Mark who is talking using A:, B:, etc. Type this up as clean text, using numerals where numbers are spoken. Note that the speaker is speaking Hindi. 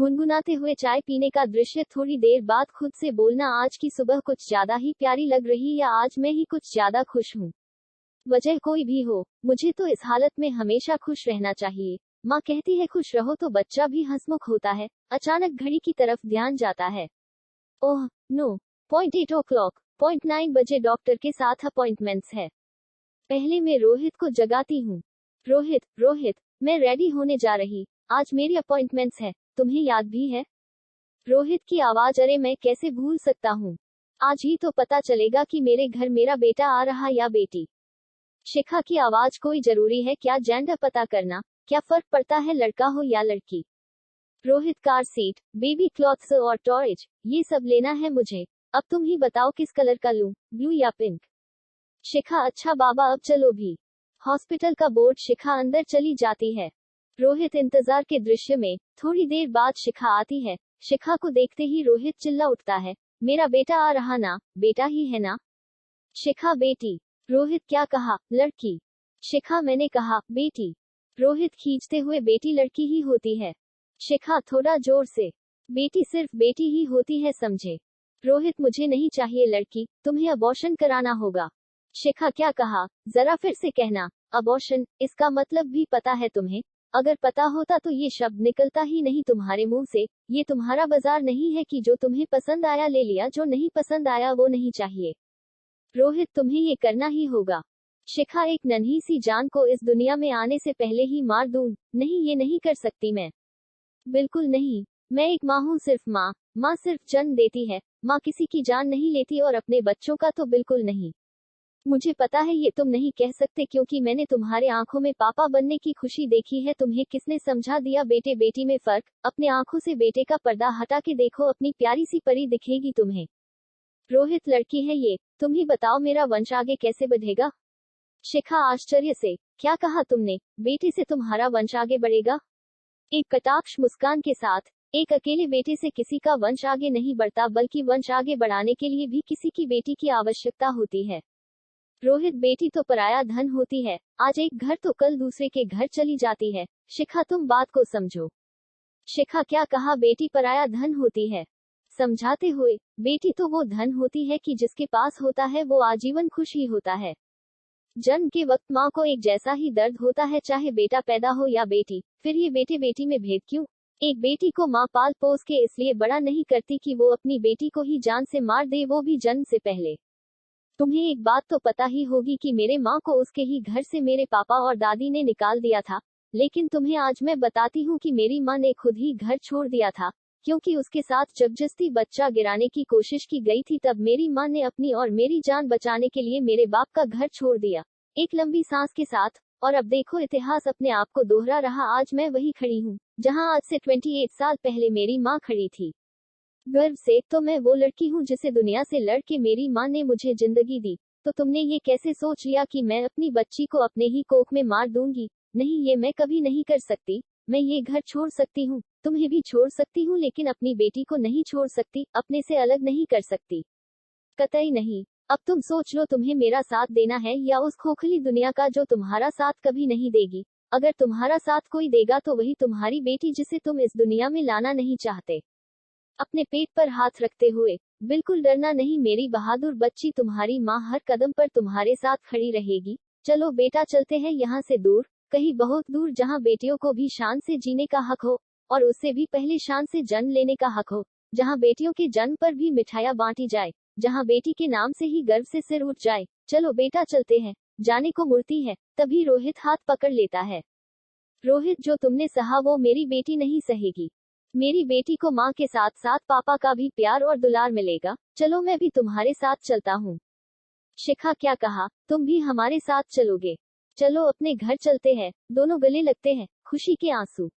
A: गुनगुनाते हुए चाय पीने का दृश्य, थोड़ी देर बाद खुद से बोलना, आज की सुबह कुछ ज्यादा ही प्यारी लग रही, या आज मैं ही कुछ ज्यादा खुश हूँ। वजह कोई भी हो, मुझे तो इस हालत में हमेशा खुश रहना चाहिए। माँ कहती है खुश रहो तो बच्चा भी हंसमुख होता है। अचानक घड़ी की तरफ ध्यान जाता है। ओह नो, 8:00, 9 बजे डॉक्टर के साथ अपॉइंटमेंट्स है। पहले मैं रोहित को जगाती हूँ। रोहित, रोहित, मैं रेडी होने जा रही, आज मेरी अपॉइंटमेंट्स है, तुम्हें याद भी है? रोहित की आवाज, अरे मैं कैसे भूल सकता हूँ, आज ही तो पता चलेगा कि मेरे घर मेरा बेटा आ रहा या बेटी। शिखा की आवाज, कोई जरूरी है क्या जेंडर पता करना, क्या फर्क पड़ता है लड़का हो या लड़की? Rohit, car seat, baby clothes और टॉयज, ये सब लेना है मुझे। अब तुम ही बताओ किस कलर का लूं, ब्लू या पिंक? शिखा, अच्छा बाबा अब चलो भी। हॉस्पिटल का बोर्ड, शिखा अंदर चली जाती है। रोहित इंतजार के दृश्य में। थोड़ी देर बाद शिखा आती है। शिखा को देखते ही रोहित चिल्ला उठता है, मेरा बेटा आ रहा ना, बेटा ही है ना? शिखा, बेटी। रोहित, क्या कहा, लड़की? शिखा, मैंने कहा बेटी। रोहित खींचते हुए, बेटी लड़की ही होती है। शिखा, थोड़ा जोर से, बेटी सिर्फ बेटी ही होती है, समझे? रोहित, मुझे नहीं चाहिए लड़की, तुम्हें अबॉर्शन कराना होगा। शिखा, क्या कहा, जरा फिर से कहना। अबॉर्शन, इसका मतलब भी पता है तुम्हें? अगर पता होता तो ये शब्द निकलता ही नहीं तुम्हारे मुंह से। ये तुम्हारा बाजार नहीं है कि जो तुम्हें पसंद आया ले लिया, जो नहीं पसंद आया वो नहीं चाहिए। रोहित, तुम्हें ये करना ही होगा। शिखा, एक नन्ही सी जान को इस दुनिया में आने से पहले ही मार दूं? नहीं, ये नहीं कर सकती मैं, बिल्कुल नहीं। मैं एक माँ हूँ, सिर्फ माँ। माँ सिर्फ जन्म देती है, माँ किसी की जान नहीं लेती, और अपने बच्चों का तो बिल्कुल नहीं। मुझे पता है ये तुम नहीं कह सकते, क्योंकि मैंने तुम्हारे आंखों में पापा बनने की खुशी देखी है। तुम्हें किसने समझा दिया बेटे बेटी में फर्क? अपने आंखों से बेटे का पर्दा हटा के देखो, अपनी प्यारी सी परी दिखेगी तुम्हें। रोहित, लड़की है ये, तुम ही बताओ मेरा वंश आगे कैसे बढ़ेगा? शिखा, आश्चर्य से, क्या कहा तुमने? बेटे से तुम्हारा वंश आगे बढ़ेगा? एक कटाक्ष मुस्कान के साथ, एक अकेले बेटे से किसी का वंश आगे नहीं बढ़ता, बल्कि वंश आगे बढ़ाने के लिए भी किसी की बेटी की आवश्यकता होती है। रोहित, बेटी तो पराया धन होती है, आज एक घर तो कल दूसरे के घर चली जाती है। शिखा, तुम बात को समझो। शिखा, क्या कहा, बेटी पराया धन होती है? समझाते हुए, बेटी तो वो धन होती है कि जिसके पास होता है वो आजीवन खुश ही होता है। जन्म के वक्त माँ को एक जैसा ही दर्द होता है, चाहे बेटा पैदा हो या बेटी। फिर ये बेटे बेटी में भेद क्यों? एक बेटी को माँ पाल पोस के इसलिए बड़ा नहीं करती कि वो अपनी बेटी को ही जान से मार दे, वो भी जन्म से पहले। तुम्हें एक बात तो पता ही होगी कि मेरे माँ को उसके ही घर से मेरे पापा और दादी ने निकाल दिया था। लेकिन तुम्हें आज मैं बताती हूँ कि मेरी माँ ने खुद ही घर छोड़ दिया था, क्योंकि उसके साथ जबरदस्ती बच्चा गिराने की कोशिश की गई थी। तब मेरी माँ ने अपनी और मेरी जान बचाने के लिए मेरे बाप का घर छोड़ दिया, एक लंबी सांस के साथ। और अब देखो, इतिहास अपने आप को दोहरा रहा। आज मैं वही खड़ी हूँ जहाँ आज से 28 साल पहले मेरी माँ खड़ी थी। गर्व से, तो मैं वो लड़की हूँ जिसे दुनिया से लड़ के मेरी माँ ने मुझे जिंदगी दी। तो तुमने ये कैसे सोच लिया कि मैं अपनी बच्ची को अपने ही कोख में मार दूंगी? नहीं, ये मैं कभी नहीं कर सकती। मैं ये घर छोड़ सकती हूँ, तुम्हें भी छोड़ सकती हूँ, लेकिन अपनी बेटी को नहीं छोड़ सकती, अपने से अलग नहीं कर सकती, कतई नहीं। अब तुम सोच लो, तुम्हें मेरा साथ देना है या उस खोखली दुनिया का जो तुम्हारा साथ कभी नहीं देगी? अगर तुम्हारा साथ कोई देगा तो वही तुम्हारी बेटी, जिसे तुम इस दुनिया में लाना नहीं चाहते। अपने पेट पर हाथ रखते हुए, बिल्कुल डरना नहीं मेरी बहादुर बच्ची, तुम्हारी माँ हर कदम पर तुम्हारे साथ खड़ी रहेगी। चलो बेटा, चलते हैं यहाँ से दूर, कहीं बहुत दूर, जहाँ बेटियों को भी शान से जीने का हक हो, और उससे भी पहले शान से जन्म लेने का हक हो। जहाँ बेटियों के जन्म पर भी मिठाइयाँ बांटी जाए, जहाँ बेटी के नाम से ही गर्व से सिर उठ जाए। चलो बेटा, चलते हैं। जाने को मुड़ती है, तभी रोहित हाथ पकड़ लेता है। रोहित, जो तुमने सहा वो मेरी बेटी नहीं सहेगी। मेरी बेटी को माँ के साथ साथ पापा का भी प्यार और दुलार मिलेगा। चलो, मैं भी तुम्हारे साथ चलता हूँ। शिखा, क्या कहा, तुम भी हमारे साथ चलोगे? चलो अपने घर चलते हैं। दोनों गले लगते हैं, खुशी के आंसू